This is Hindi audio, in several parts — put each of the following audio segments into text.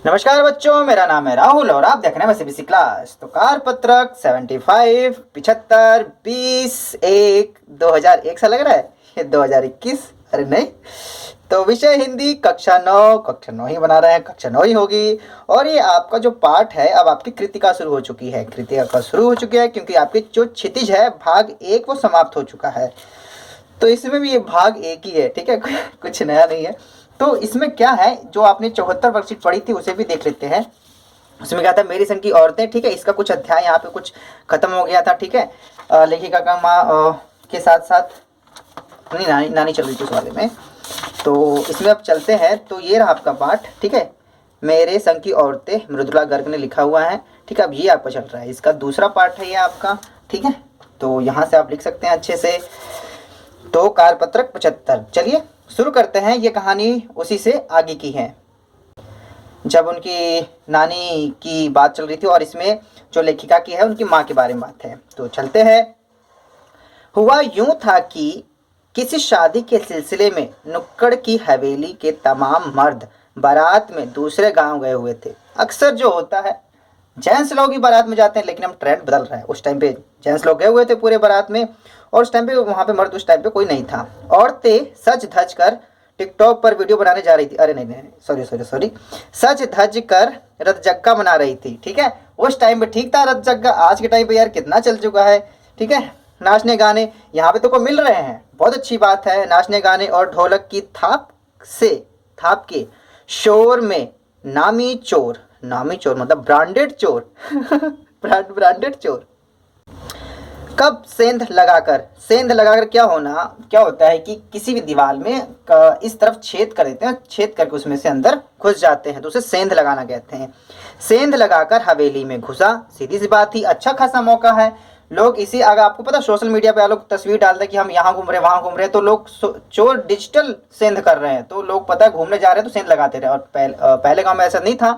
नमस्कार बच्चों, मेरा नाम है राहुल और आप देख रहे हैं सीबीएसई क्लास। तो कारपत्रक 75 75 20 1 2001 सा लग रहा है, ये 2021। अरे नहीं, तो विषय हिंदी कक्षा 9 ही बना रहे हैं, कक्षा 9 ही होगी। और ये आपका जो पाठ है, अब आपकी कृतिका शुरू हो चुकी है, कृतिका शुरू हो चुकी है क्योंकि आपकी जो क्षितिज है भाग 1 वो समाप्त हो चुका है। तो इसमें भी ये भाग 1 ही है, ठीक है। कुछ नया नहीं है। तो इसमें क्या है, जो आपने 74 वर्कशीट पढ़ी थी उसे भी देख लेते हैं। उसमें क्या था, मेरी संग की औरतें, ठीक है। इसका कुछ अध्याय यहाँ पे कुछ खत्म हो गया था, ठीक है। लेखिका का माँ के साथ साथ अपनी नानी चल रही थी उस वाले में। तो इसमें अब चलते हैं। तो ये रहा आपका पाठ, ठीक है। मेरे संग की औरतें, मृदुला गर्ग ने लिखा हुआ है, ठीक है। अब ये आपका चल रहा है, इसका दूसरा पार्ट है ये आपका, ठीक है। तो यहाँ से आप लिख सकते हैं अच्छे से। तो कारपत्रक 75, चलिए शुरू करते हैं। ये कहानी उसी से आगे की है, जब उनकी नानी की बात चल रही थी और इसमें जो लेखिका की है उनकी माँ के बारे में बात है। तो चलते हैं। हुआ यूं था कि किसी शादी के सिलसिले में नुक्कड़ की हवेली के तमाम मर्द बारात में दूसरे गांव गए हुए थे। अक्सर जो होता है, जेंट्स लोग ही बारात में जाते हैं, लेकिन अब ट्रेंड बदल रहा है। उस टाइम पे जेंट्स लोग गए हुए थे पूरे बारात में, और उस टाइम पे वहाँ पे मर्द, उस टाइम पे कोई नहीं था। औरतें सज धज कर टिकटॉक पर वीडियो बनाने जा रही थी। अरे नहीं, सॉरी, सज धज कर रतजग्गा बना रही थी, ठीक है। उस टाइम पे ठीक था रतजग्गा, आज के टाइम पे यार कितना चल चुका है, ठीक है। नाचने गाने यहाँ पे तो को मिल रहे हैं, बहुत अच्छी बात है। नाचने गाने और ढोलक की थाप के शोर में नामी चोर मतलब ब्रांडेड चोर ब्रांडेड चोर कब सेंध लगाकर क्या होता है कि किसी भी दीवार में इस तरफ छेद कर देते हैं, छेद करके उसमें से अंदर घुस जाते हैं, तो उसे सेंध लगाना कहते हैं। सेंध लगाकर हवेली में घुसा, सीधी सी बात थी, अच्छा खासा मौका है। लोग इसी, अगर आपको पता, सोशल मीडिया पे लोग तस्वीर डालते हैं कि हम यहाँ घूम रहे वहाँ घूम रहे हैं, तो लोग चोर डिजिटल सेंध कर रहे हैं। तो लोग पता है घूमने जा रहे हैं तो सेंध लगाते रहे। और पहले गाँव में ऐसा नहीं था।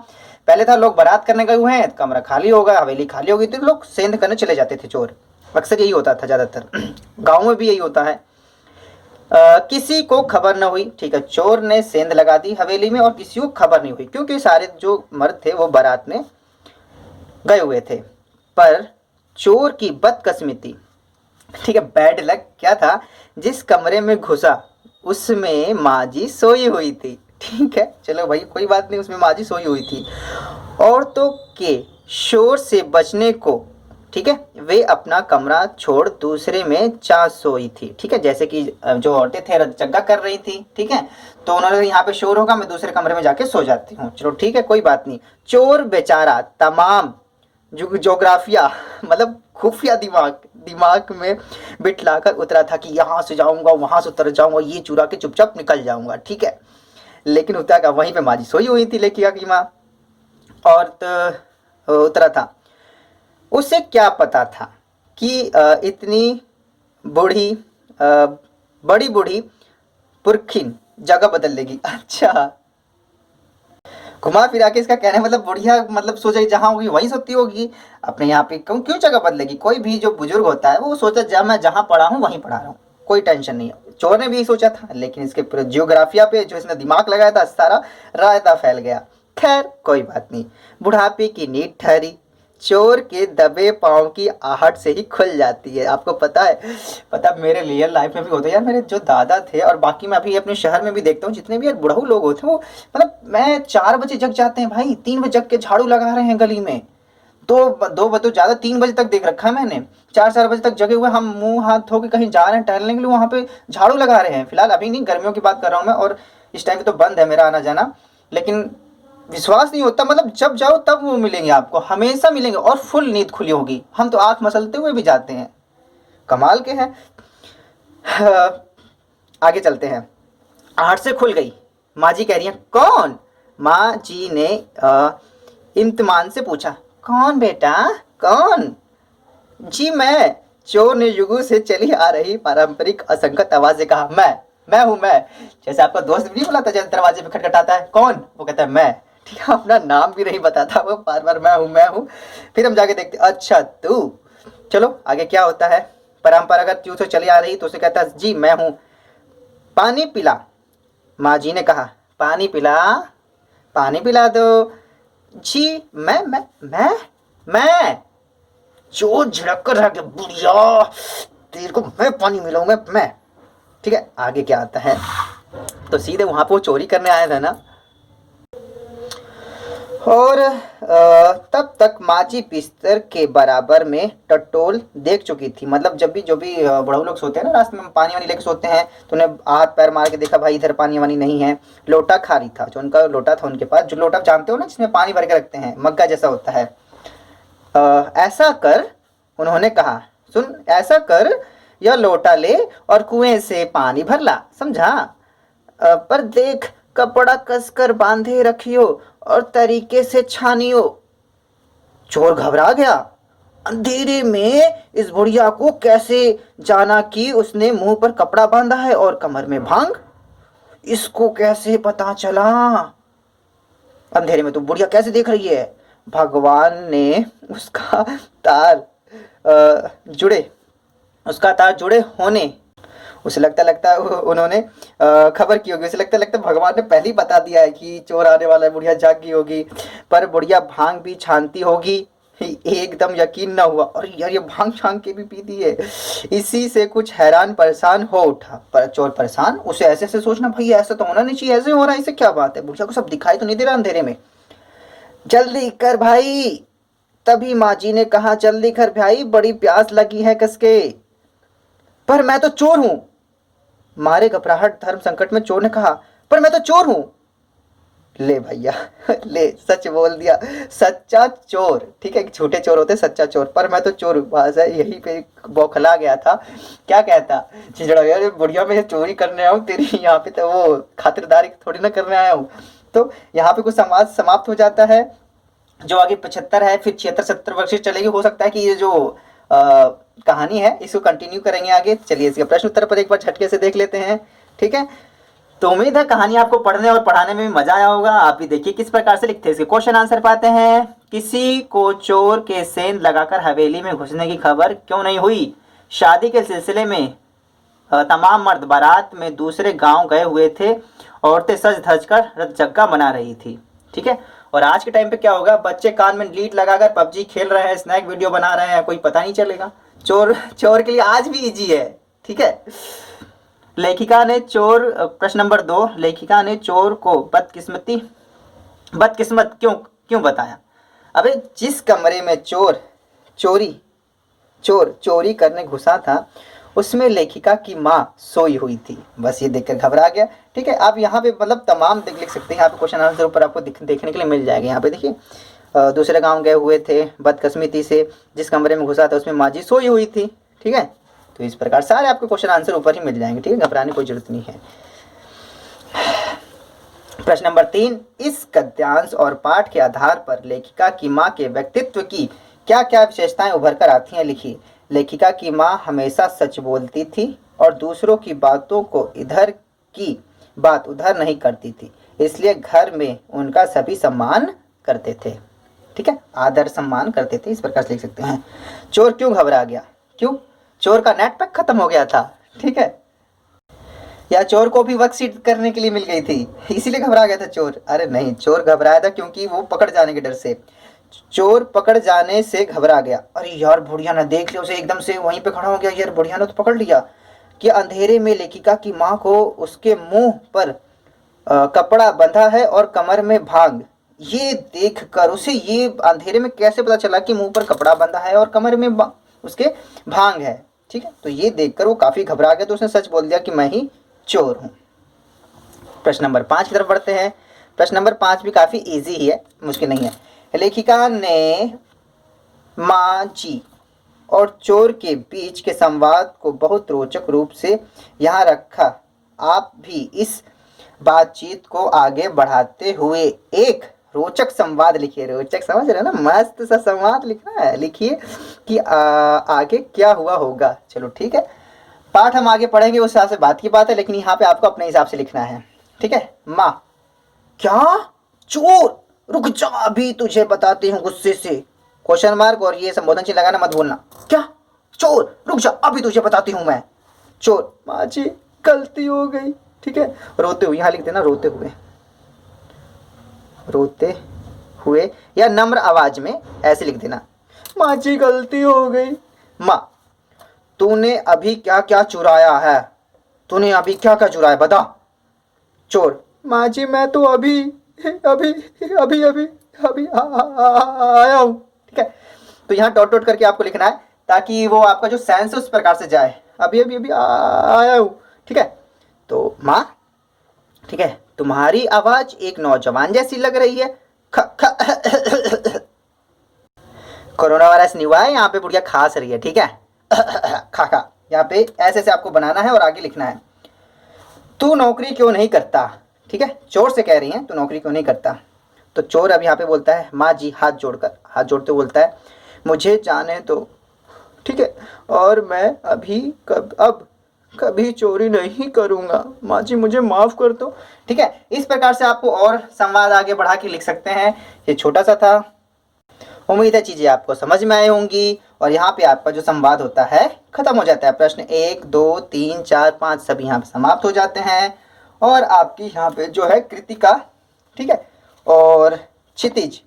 पहले था लोग बारात करने गए हुए हैं, कमरा खाली होगा, हवेली खाली होगी, तो लोग सेंध करने चले जाते थे चोर। अक्सर यही होता था, ज़्यादातर गाँव में भी यही होता है। किसी को खबर न हुई, ठीक है। चोर ने सेंध लगा दी हवेली में और किसी को खबर नहीं हुई, क्योंकि सारे जो मर्द थे वो बारात में गए हुए थे। पर चोर की बदकिस्मती, ठीक है, बैड लक क्या था, जिस कमरे में घुसा उसमें माँ जी सोई हुई थी, ठीक है। चलो भाई कोई बात नहीं, उसमें माँ जी सोई हुई थी। औरतों के शोर से बचने को, ठीक है, वे अपना कमरा छोड़ दूसरे में जा सोई थी, ठीक है। जैसे कि जो औरतें थे रतजग्गा कर रही थी, ठीक है, तो उन्होंने यहाँ पे शोर होगा, मैं दूसरे कमरे में जाके सो जाती हूँ, चलो ठीक है, कोई बात नहीं। चोर बेचारा तमाम जोग्राफिया मतलब खुफिया दिमाग में बिठलाकर उतरा था कि यहाँ से जाऊंगा, वहां से उतर जाऊंगा, ये चुरा के चुपचाप निकल जाऊंगा, ठीक है। लेकिन उतरा का वहीं पे माँ जी सोई हुई थी, लेखिका की माँ। और तो उतरा था, उसे क्या पता था कि इतनी बूढ़ी बड़ी बूढ़ी पुरखिन जगह बदल लेगी। अच्छा, घुमा फिरा के इसका कहने मतलब बुढ़िया, मतलब सोचा जहाँ होगी वहीं सोती होगी, अपने यहाँ पे क्यों जगह बदलेगी। कोई भी जो बुजुर्ग होता है वो सोचा जब मैं जहाँ पढ़ा हूँ वहीं पढ़ा रहा हूँ, कोई टेंशन नहीं है। चोर ने भी यही सोचा था, लेकिन इसके पूरे जियोग्राफिया पे जो इसने दिमाग लगाया था सारा रायता फैल गया। खैर कोई बात नहीं, बुढ़ापे की नींद ठहरी, चोर के दबे पाँव की आहट से ही खुल जाती है। आपको पता है, पता मेरे रियल लाइफ में भी होता है यार। मेरे जो दादा थे और बाकी मैं अभी अपने शहर में भी देखता हूँ, जितने भी यार बुढ़ऊ लोग होते हैं वो, मतलब मैं 4 बजे जग जाते हैं भाई, 3 बजे जग के झाड़ू लगा रहे हैं गली में। दो बजे ज़्यादा, 3 बजे तक देख रखा है मैंने। 4 बजे तक जगे हुए, हम मुंह हाथ धो के कहीं जा रहे हैं टहलने के लिए, वहाँ पे झाड़ू लगा रहे हैं। फिलहाल अभी नहीं, गर्मियों की बात कर रहा हूँ मैं, और इस टाइम तो बंद है मेरा आना जाना। लेकिन विश्वास नहीं होता, मतलब जब जाओ तब वो मिलेंगे आपको, हमेशा मिलेंगे, और फुल नींद खुली होगी। हम तो आंख मसलते हुए भी जाते हैं, कमाल के हैं। आगे चलते हैं। आहट से खुल गई, माँ जी कह रही हैं कौन। माँ जी ने इम्तिमान से पूछा, कौन बेटा कौन। जी मैं। चोर ने युगों से चली आ रही पारंपरिक असंगत आवाज से कहा, मैं हूँ मैं। जैसे आपका दोस्त भी नहीं बुलाता, जैसे दरवाजे पे खटखटाता है, कौन, वो कहता है मैं, ठीक है। अपना नाम भी नहीं बताता वो, बार बार मैं हूँ। फिर हम जाके देखते, अच्छा तू। चलो आगे क्या होता है। परंपरागत क्यों से चली आ रही, तो उसे कहता है जी मैं हूँ। पानी पिला, माँ जी ने कहा, पानी पिला दो। जी मैं जो झिड़क कर रह गया बुढ़िया, तेरे को मैं पानी मिलाऊंगा मैं। ठीक है, आगे क्या आता है, तो सीधे वहां पे वो चोरी करने आया था ना, और तब तक माची बिस्तर के बराबर में टटोल देख चुकी थी। मतलब जब भी जो भी बड़े लोग सोते हैं ना रास्ते में पानी वानी लेके सोते हैं, तो उन्हें हाथ पैर मार के देखा भाई इधर पानी वानी नहीं है। लोटा खाली था, जो उनका लोटा था उनके पास, जो लोटा जानते हो ना जिसमें पानी भर के रखते हैं, मग्गा जैसा होता है। ऐसा कर, उन्होंने कहा, सुन ऐसा कर, यह लोटा ले और कुएं से पानी भर ला, समझा। पर देख कपड़ा कसकर बांधे रखियो और तरीके से छानियो। चोर घबरा गया, अंधेरे में इस बुढ़िया को कैसे जाना कि उसने मुंह पर कपड़ा बांधा है और कमर में भांग, इसको कैसे पता चला। अंधेरे में तो बुढ़िया कैसे देख रही है। भगवान ने उसका तार जुड़े उसका तार जुड़े होने, उसे लगता उन्होंने खबर की होगी, उसे लगता भगवान ने पहले ही बता दिया है कि चोर आने वाला है, बुढ़िया जाग गई होगी। पर बुढ़िया भांग भी छानती होगी, एकदम यकीन ना हुआ, और यार ये भांग छान के भी पीती है। इसी से कुछ हैरान परेशान हो उठा। पर चोर परेशान, उसे ऐसे ऐसे सोचना, भाई ऐसा तो होना नहीं चाहिए, ऐसे हो रहा है, इसे क्या बात है, बुढ़िया को सब दिखाई तो नहीं दे रहा अंधेरे में। जल्दी कर भाई, तभी माँ जी ने कहा, जल्दी कर भाई, बड़ी प्यास लगी है कसके। पर मैं तो चोर हूं, मारे घबराहट धर्म संकट में चोर ने कहा, पर मैं तो चोर हूं। ले भैया ले, सच बोल दिया, सच्चा चोर। ठीक है, छोटे चोर होते सच्चा चोर, पर मैं तो चोर हूं। बस यही पे बौखला गया था। क्या कहता, छिजड़ा गया, बुढ़िया मैं चोरी करने आया हूँ तेरी, यहाँ पे तो वो खातिरदारी थोड़ी ना करने आया हूँ। तो यहाँ पे कुछ समाज समाप्त हो जाता है। जो आगे 75 है, फिर 76-70 वर्ष चलेगी। हो सकता है कि ये जो कहानी है इसको कंटिन्यू करेंगे आगे। चलिए इसके प्रश्न उत्तर पर एक बार झटके से देख लेते हैं। ठीक है, तो उम्मीद है कहानी आपको पढ़ने और पढ़ाने में भी मजा आया होगा। आप भी देखिए किस प्रकार से लिखते हैं। इसके क्वेश्चन आंसर पाते हैं। किसी को चोर के सेंध लगाकर हवेली में घुसने की खबर क्यों नहीं हुई। शादी के सिलसिले में तमाम मर्द बारात में दूसरे गांव गए हुए थे। औरतें सज धज कर रतजग्गा बना रही थी। ठीक है, और आज के टाइम पे क्या होगा, बच्चे कान में लीड लगाकर पबजी खेल रहे हैं, स्नैक वीडियो बना रहे हैं, कोई पता नहीं चलेगा। चोर चोर के लिए आज भी इजी है। ठीक है, लेखिका ने चोर, प्रश्न नंबर 2, लेखिका ने चोर को बदकिस्मत क्यों क्यों बताया। अबे जिस कमरे में चोर चोरी करने घुसा था उसमें लेखिका की माँ सोई हुई थी। बस ये देखकर घबरा गया। ठीक है, आप यहाँ पे मतलब तमाम लिख सकते हैं। यहाँ पे क्वेश्चन आंसर ऊपर आपको देखने के लिए मिल जाएगा। यहाँ पे देखिए, दूसरे गांव गए हुए थे, बदकिस्मती से जिस कमरे में घुसा था उसमें माँ जी सोई हुई थी। ठीक है, तो इस प्रकार सारे आपको क्वेश्चन आंसर ऊपर ही मिल जाएंगे। ठीक है, घबराने की कोई जरूरत नहीं है। प्रश्न नंबर 3, इस गद्यांश और पाठ के आधार पर लेखिका की माँ के व्यक्तित्व की क्या क्या विशेषताएं उभर कर आती हैं, लिखिए। लेखिका की माँ हमेशा सच बोलती थी और दूसरों की बातों को इधर की बात उधर नहीं करती थी, इसलिए घर में उनका सभी सम्मान करते थे। ठीक है, आदर सम्मान करते थे, इस प्रकार से लिख सकते हैं। चोर क्यों घबरा गया, क्यों, चोर का नेट पैक खत्म हो गया था। ठीक है, या चोर को भी वर्कशीट करने के लिए मिल गई थी इसीलिए घबरा गया था चोर। अरे नहीं, चोर घबराया था क्योंकि वो पकड़ जाने के डर से। चोर पकड़ जाने से घबरा गया। अरे यार बुढ़िया ने देख लिया उसे, एकदम से वहीं पे खड़ा हो गया, यार बुढ़िया ने तो पकड़ लिया। कि अंधेरे में लेखिका की माँ को उसके मुंह पर कपड़ा बंधा है और कमर में भांग, ये देखकर उसे ये अंधेरे में कैसे पता चला कि मुंह पर कपड़ा बंधा है और कमर में उसके भांग है। ठीक है, तो ये देखकर वो काफी घबरा गया, तो उसने सच बोल दिया कि मैं ही चोर हूं। प्रश्न नंबर 5 की तरफ बढ़ते हैं। प्रश्न नंबर 5 भी काफी इजी ही है, मुश्किल नहीं है। लेखिका ने माँ जी और चोर के बीच के संवाद को बहुत रोचक रूप से यहाँ रखा। आप भी इस बातचीत को आगे बढ़ाते हुए एक रोचक संवाद लिखिए। रोचक समझ रहे हैं ना, मस्त सा संवाद लिखना है। लिखिए कि आगे क्या हुआ होगा। चलो ठीक है, पाठ हम आगे पढ़ेंगे उस हिसाब से बात की बात है, लेकिन यहाँ पे आपको अपने हिसाब से लिखना है। ठीक है, माँ, क्या चोर, रुक जा अभी तुझे बताती हूँ गुस्से से, क्वेश्चन मार्क और ये संबोधन चिन्ह लगाना मत भूलना। क्या चोर, रुक जा अभी तुझे बताती हूँ मैं। चोर, माँ जी गलती हो गई। ठीक है, रोते हुए यहाँ लिख देना, रोते हुए या नम्र आवाज में ऐसे लिख देना। माँ जी गलती हो गई। माँ, तूने अभी क्या क्या चुराया है? तूने अभी क्या क्या चुराया बता। चोर, माँ जी मैं तो अभी अभी अभी अभी अभी आया हूँ। ठीक है, तो यहाँ डॉट डॉट करके आपको लिखना है ताकि वो आपका जो सेंस है उस प्रकार से जाए। अभी अभी अभी आया हूँ। ठीक है, तो माँ, ठीक है, तुम्हारी आवाज एक नौजवान जैसी लग रही है। ख ख कोरोना वायरस नहीं हुआ है, यहाँ पे बुढ़िया खास रही है। ठीक है, खा खा, यहाँ पे ऐसे ऐसे आपको बनाना है और आगे लिखना है। तू नौकरी क्यों नहीं करता? ठीक है, चोर से कह रही हैं तू नौकरी क्यों नहीं करता। तो चोर अब यहाँ पे बोलता है, माँ जी, हाथ जोड़ते बोलता है, मुझे जाने दो। ठीक है, और मैं अब कभी चोरी नहीं करूँगा, माँ जी मुझे माफ़ कर दो। ठीक है, इस प्रकार से आपको और संवाद आगे बढ़ा के लिख सकते हैं। ये छोटा सा था, उम्मीद है चीज़ें आपको समझ में आई होंगी। और यहाँ पे आपका जो संवाद होता है खत्म हो जाता है। प्रश्न 1, 2, 3, 4, 5 सभी यहाँ पे समाप्त हो जाते हैं और आपकी यहाँ पे जो है कृतिका, ठीक है, और क्षितिज,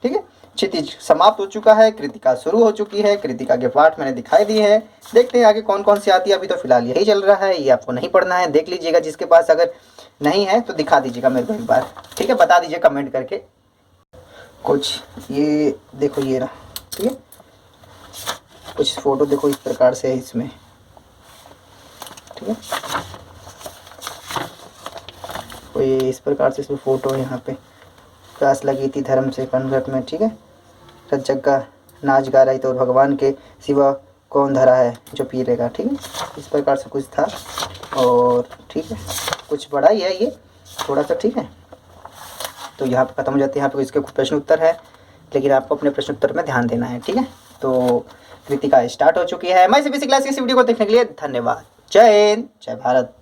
ठीक है, क्षितिज समाप्त हो चुका है, कृतिका शुरू हो चुकी है। कृतिका के पाठ मैंने दिखाई दी है। देखते हैं आगे कौन कौन सी आती है। अभी तो फिलहाल यही चल रहा है, ये आपको नहीं पढ़ना है, देख लीजिएगा। जिसके पास अगर नहीं है तो दिखा दीजिएगा मेरे को एक बार। ठीक है, बता दीजिए कमेंट करके कुछ। ये देखो, ये रहा। ठीक है, कुछ फोटो देखो इस प्रकार से है इसमें। ठीक है, कोई इस प्रकार से इसमें फोटो है। यहाँ पे प्यास लगी थी धर्म से कनघट में। ठीक है, रज्जगा नाच गा रही तो भगवान के सिवा कौन धरा है जो पी लेगा। ठीक है, इस प्रकार से कुछ था। और ठीक है, कुछ बड़ा ही है ये थोड़ा सा। ठीक है, तो यहाँ पे खत्म हो जाते हैं। यहाँ पे इसके कुछ प्रश्न उत्तर है, लेकिन आपको अपने प्रश्न उत्तर में ध्यान देना है। ठीक है, तो कृतिका स्टार्ट हो चुकी है। मैं CBSE क्लास की इस वीडियो को देखने के लिए धन्यवाद। जय हिंद, जय भारत।